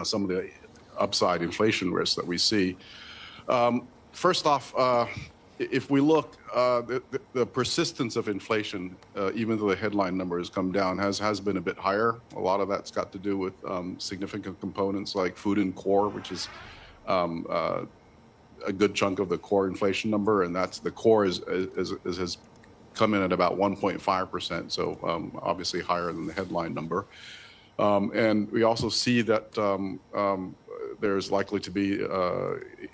some of the upside inflation risks that we see. First off, if we look, the persistence of inflation, even though the headline number has come down, has been a bit higher. A lot of that's got to do with significant components like food and core, which is a good chunk of the core inflation number, and that's the core has come in at about 1.5%, so obviously higher than the headline number. And we also see that there's likely to be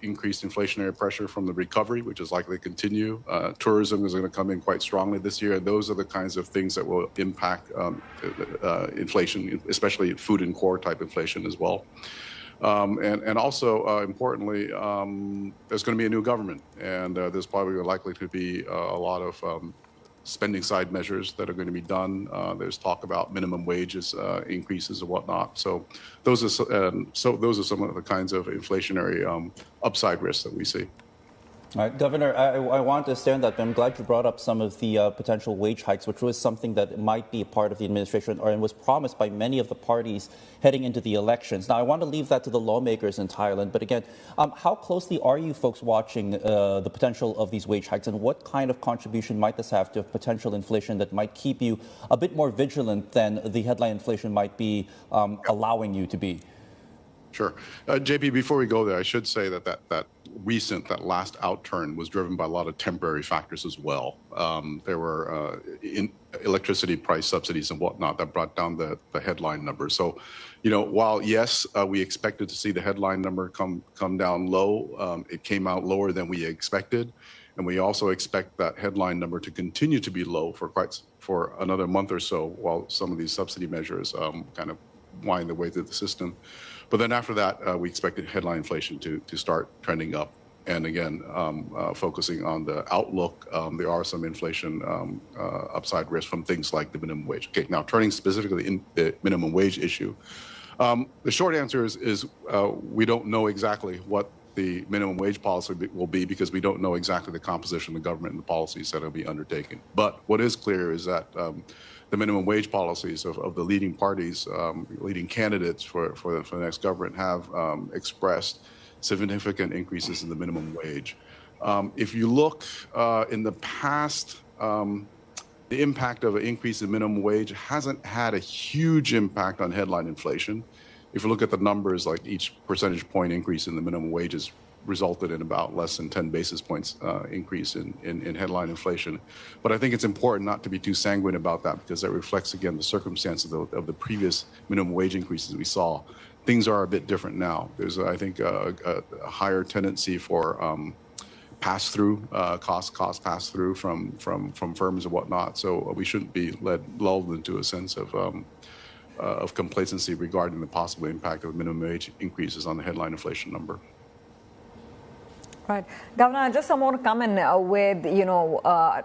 increased inflationary pressure from the recovery, which is likely to continue. Tourism is going to come in quite strongly this year. Those are the kinds of things that will impact inflation, especially food and core type inflation as well. And also, importantly, there's going to be a new government, and there's probably likely to be a lot of spending side measures that are going to be done. There's talk about minimum wages increases and whatnot. So those are some of the kinds of inflationary upside risks that we see. All right, Governor, I want to stay on that, but I'm glad you brought up some of the potential wage hikes, which was something that might be a part of the administration and was promised by many of the parties heading into the elections. Now, I want to leave that to the lawmakers in Thailand, but again, how closely are you folks watching the potential of these wage hikes, and what kind of contribution might this have to potential inflation that might keep you a bit more vigilant than the headline inflation might be allowing you to be? Sure. JP, before we go there, I should say that last outturn was driven by a lot of temporary factors as well. There were electricity price subsidies and whatnot that brought down the headline number. So, while yes, we expected to see the headline number come down low, it came out lower than we expected. And we also expect that headline number to continue to be low for another month or so while some of these subsidy measures kind of wind their way through the system. But then after that, we expected headline inflation to start trending up. And again, focusing on the outlook, there are some inflation upside risks from things like the minimum wage. Okay, now turning specifically in the minimum wage issue, the short answer is we don't know exactly what the minimum wage policy will be because we don't know exactly the composition of the government and the policies that will be undertaken. But what is clear is that the minimum wage policies of the leading parties, leading candidates for the next government have expressed significant increases in the minimum wage. If you look in the past, the impact of an increase in minimum wage hasn't had a huge impact on headline inflation. If you look at the numbers, like each percentage point increase in the minimum wages resulted in about less than 10 basis points increase in headline inflation. But I think it's important not to be too sanguine about that because that reflects, again, the circumstances of the previous minimum wage increases we saw. Things are a bit different now. There's, I think, a higher tendency for pass-through, cost pass-through from firms and whatnot. So we shouldn't be lulled into a sense of complacency regarding the possible impact of minimum wage increases on the headline inflation number. Right. Governor, I just want to come in with,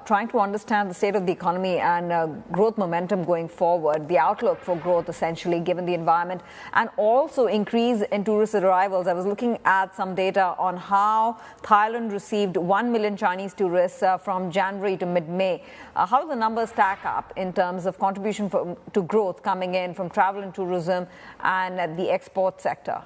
trying to understand the state of the economy and growth momentum going forward, the outlook for growth essentially given the environment, and also increase in tourist arrivals. I was looking at some data on how Thailand received 1 million Chinese tourists from January to mid-May. How do the numbers stack up in terms of contribution to growth coming in from travel and tourism and the export sector?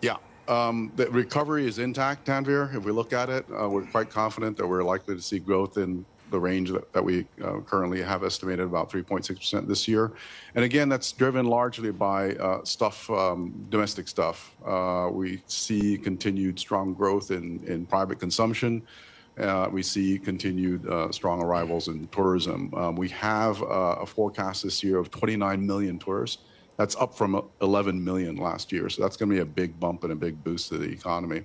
Yeah. The recovery is intact, Tanvir. If we look at it, we're quite confident that we're likely to see growth in the range that we currently have estimated about 3.6% this year. And again, that's driven largely by domestic stuff. We see continued strong growth in private consumption. We see continued strong arrivals in tourism. We have a forecast this year of 29 million tourists. That's up from 11 million last year. So that's going to be a big bump and a big boost to the economy.